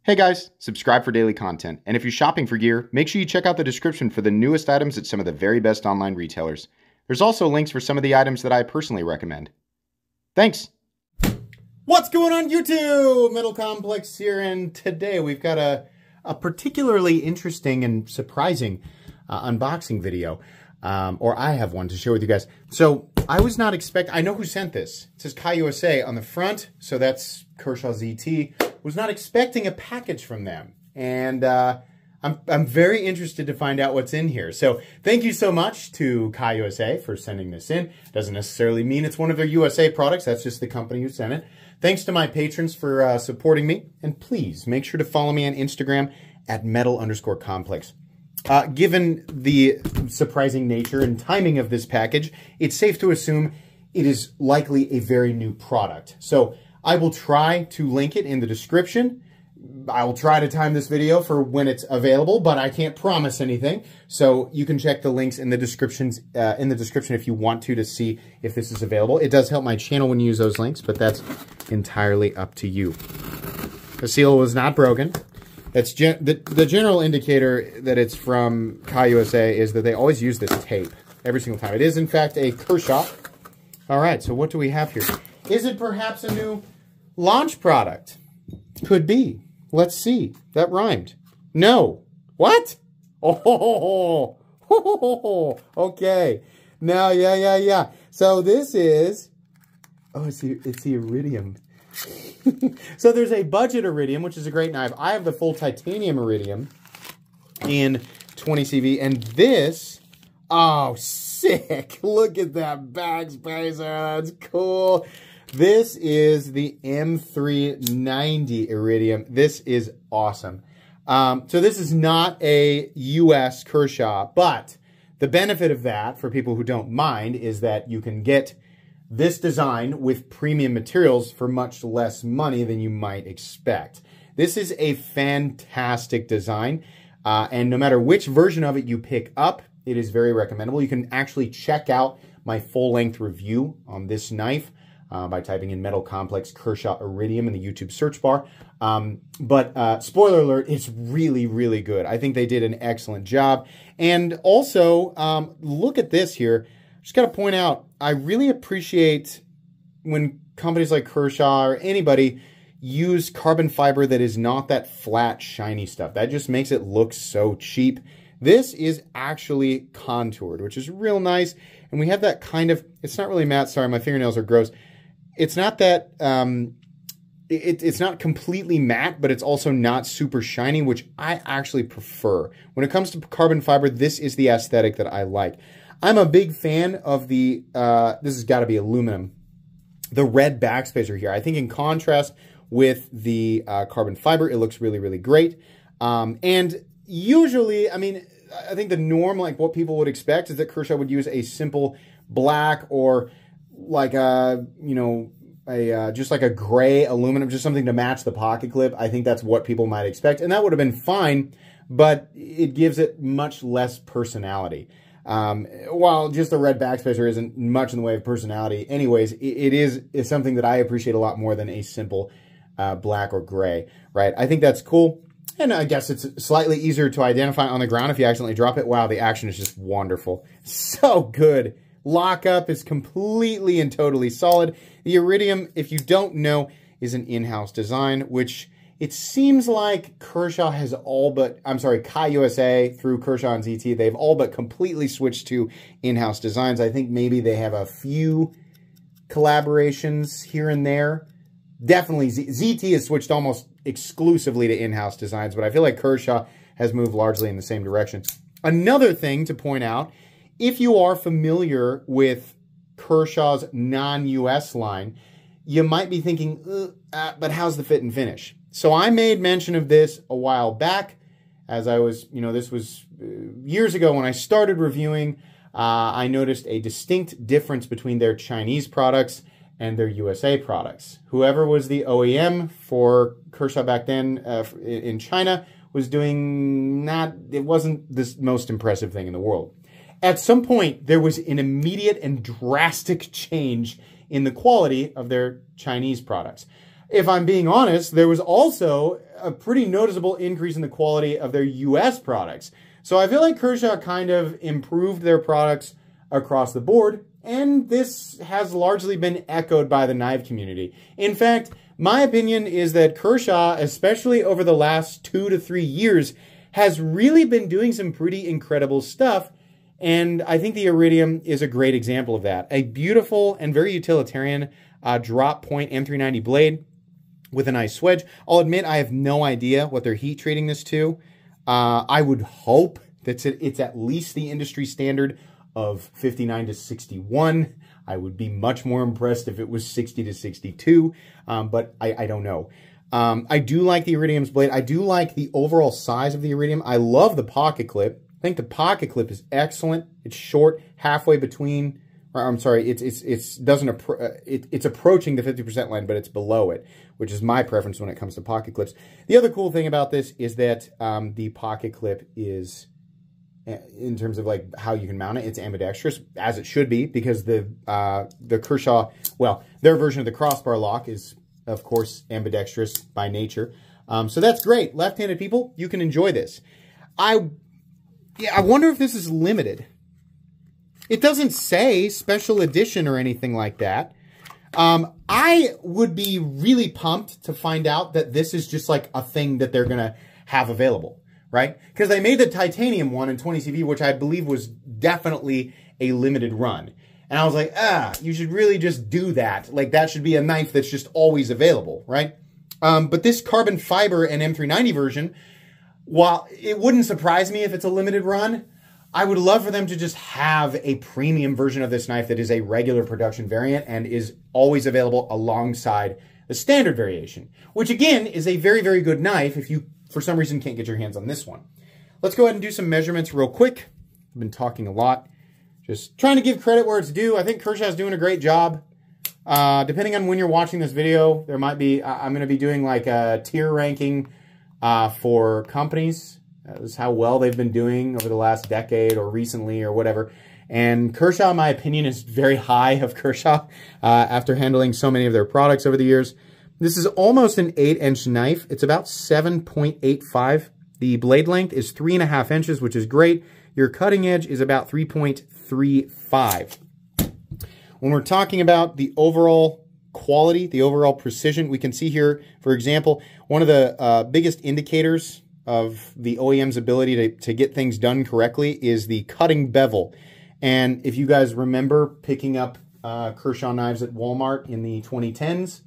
Hey guys, subscribe for daily content, and if you're shopping for gear, make sure you check out the description for the newest items at some of the very best online retailers. There's also links for some of the items that I personally recommend. Thanks! What's going on YouTube? Metal Complex here, and today we've got a particularly interesting and surprising unboxing video. Or I have one to share with you guys. So I was not expecting, I know who sent this. It says Kai USA on the front, so that's Kershaw ZT. Was not expecting a package from them, and I'm very interested to find out what's in here. So thank you so much to Kai USA for sending this in. Doesn't necessarily mean it's one of their USA products. That's just the company who sent it. Thanks to my patrons for supporting me, and please make sure to follow me on Instagram at metal_complex. Given the surprising nature and timing of this package, it's safe to assume it is likely a very new product. So I will try to link it in the description. I will try to time this video for when it's available, but I can't promise anything. So you can check the links in the description if you want to see if this is available. It does help my channel when you use those links, but that's entirely up to you. The seal was not broken. That's the general indicator that it's from Kai USA is that they always use this tape every single time. It is, in fact, a Kershaw. All right, so what do we have here? Is it perhaps a new launch product? Could be. Let's see. That rhymed. No. What? Oh, okay. Now, yeah. So this is, it's the Iridium. So there's a budget Iridium, which is a great knife. I have the full titanium Iridium in 20 CV, and this, oh, sick. Look at that back spacer. That's cool. This is the M390 Iridium. This is awesome. So this is not a US Kershaw, but the benefit of that, for people who don't mind, is that you can get this design with premium materials for much less money than you might expect. This is a fantastic design, and no matter which version of it you pick up, it is very recommendable. You can actually check out my full-length review on this knife by typing in Metal Complex Kershaw Iridium in the YouTube search bar. But spoiler alert, it's really, really good. I think they did an excellent job. And also, look at this here. Just got to point out, I really appreciate when companies like Kershaw or anybody use carbon fiber that is not that flat, shiny stuff. That just makes it look so cheap. This is actually contoured, which is real nice. And we have that kind of, it's not really matte. Sorry, my fingernails are gross. It's not that, it's not completely matte, but it's also not super shiny, which I actually prefer. When it comes to carbon fiber, this is the aesthetic that I like. I'm a big fan of the, this has got to be aluminum, the red backspacer here. I think in contrast with the carbon fiber, it looks really, really great. And usually, I mean, I think the norm, like what people would expect, is that Kershaw would use a simple black or like a, you know, just like a gray aluminum, just something to match the pocket clip. I think that's what people might expect, and that would have been fine, but it gives it much less personality. While just a red backspacer isn't much in the way of personality, anyways, it is something that I appreciate a lot more than a simple black or gray, right? I think that's cool, and I guess it's slightly easier to identify on the ground if you accidentally drop it. Wow, the action is just wonderful. So good. Lockup is completely and totally solid. The Iridium, if you don't know, is an in-house design, which it seems like Kershaw has all but, I'm sorry, Kai USA through Kershaw and ZT, they've all but completely switched to in-house designs. I think maybe they have a few collaborations here and there. Definitely, ZT has switched almost exclusively to in-house designs, but I feel like Kershaw has moved largely in the same direction. Another thing to point out, if you are familiar with Kershaw's non-US line, you might be thinking, but how's the fit and finish? So I made mention of this a while back, as I was, you know, this was years ago when I started reviewing. I noticed a distinct difference between their Chinese products and their USA products. Whoever was the OEM for Kershaw back then in China was doing it wasn't the most impressive thing in the world. At some point, there was an immediate and drastic change in the quality of their Chinese products. if I'm being honest, there was also a pretty noticeable increase in the quality of their US products. So I feel like Kershaw kind of improved their products across the board, and this has largely been echoed by the knife community. In fact, my opinion is that Kershaw, especially over the last 2 to 3 years, has really been doing some pretty incredible stuff, and I think the Iridium is a great example of that. A beautiful and very utilitarian drop point M390 blade with a nice swedge. I'll admit I have no idea what they're heat treating this to. I would hope that it's at least the industry standard of 59 to 61. I would be much more impressed if it was 60 to 62, but I don't know. I do like the Iridium's blade. I do like the overall size of the Iridium. I love the pocket clip. I think the pocket clip is excellent. It's short, halfway between, or I'm sorry, it's approaching the 50% line, but it's below it, which is my preference when it comes to pocket clips. The other cool thing about this is that the pocket clip is, in terms of like how you can mount it, it's ambidextrous, as it should be, because the Kershaw, well, their version of the crossbar lock is, of course, ambidextrous by nature. So that's great. Left-handed people, you can enjoy this. I wonder if this is limited. It doesn't say special edition or anything like that. I would be really pumped to find out that this is just like a thing that they're going to have available, right? Because they made the titanium one in 20CV, which I believe was definitely a limited run. And I was like, you should really just do that. Like, that should be a knife that's just always available, right? But this carbon fiber and M390 version, while it wouldn't surprise me if it's a limited run, I would love for them to just have a premium version of this knife that is a regular production variant and is always available alongside the standard variation, which again is a very, very good knife if you, for some reason, can't get your hands on this one. Let's go ahead and do some measurements real quick. I've been talking a lot. Just trying to give credit where it's due. I think Kershaw's doing a great job. Depending on when you're watching this video, there might be, I'm going to be doing like a tier ranking for companies. This is how well they've been doing over the last decade or recently or whatever. And Kershaw, in my opinion, is very high of Kershaw after handling so many of their products over the years. This is almost an 8-inch knife. It's about 7.85. The blade length is 3.5 inches, which is great. Your cutting edge is about 3.35. When we're talking about the overall quality, the overall precision, we can see here, for example, one of the biggest indicators of the OEM's ability to get things done correctly is the cutting bevel. And if you guys remember picking up Kershaw knives at Walmart in the 2010s,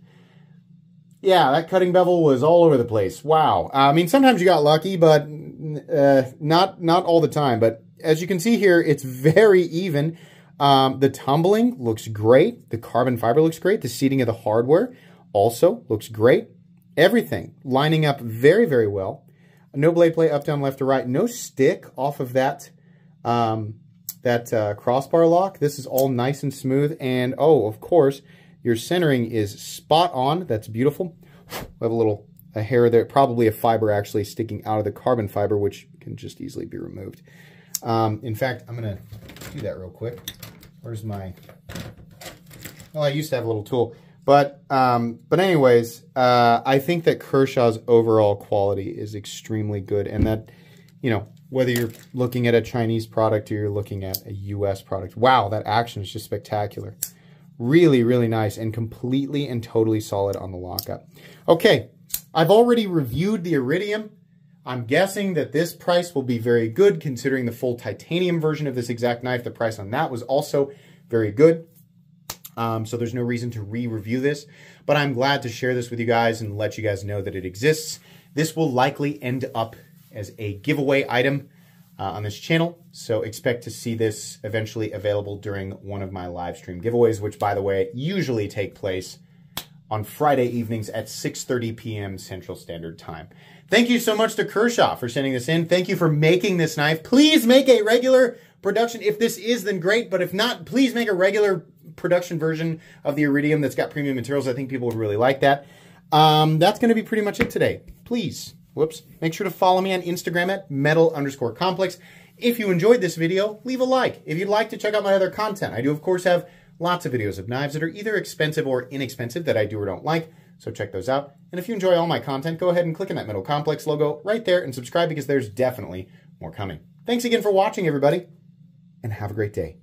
yeah, that cutting bevel was all over the place. Wow. I mean, sometimes you got lucky, but not all the time. But as you can see here, it's very even. The tumbling looks great. The carbon fiber looks great. The seating of the hardware also looks great. Everything lining up very, very well. No blade play up, down, left, or right. No stick off of that crossbar lock. This is all nice and smooth. And, oh, of course, your centering is spot on. That's beautiful. We have a hair there, probably a fiber actually sticking out of the carbon fiber, which can just easily be removed. In fact, I'm going to do that real quick. Where's my... Well, I used to have a little tool. But anyways, I think that Kershaw's overall quality is extremely good, and that, you know, whether you're looking at a Chinese product or you're looking at a US product, wow, that action is just spectacular. Really, really nice and completely and totally solid on the lockup. Okay, I've already reviewed the Iridium. I'm guessing that this price will be very good considering the full titanium version of this exact knife. The price on that was also very good. So there's no reason to re-review this, but I'm glad to share this with you guys and let you guys know that it exists. This will likely end up as a giveaway item on this channel, so expect to see this eventually available during one of my live stream giveaways, which, by the way, usually take place on Friday evenings at 6:30 p.m. Central Standard Time. Thank you so much to Kershaw for sending this in. Thank you for making this knife. Please make a regular production. If this is, then great, but if not, please make a regular production version of the Iridium that's got premium materials. I think people would really like that. That's going to be pretty much it today. Please, make sure to follow me on Instagram at metal_complex. If you enjoyed this video, leave a like. If you'd like to check out my other content, I do, of course, have lots of videos of knives that are either expensive or inexpensive that I do or don't like. So check those out. And if you enjoy all my content, go ahead and click on that Metal Complex logo right there and subscribe because there's definitely more coming. Thanks again for watching, everybody, and have a great day.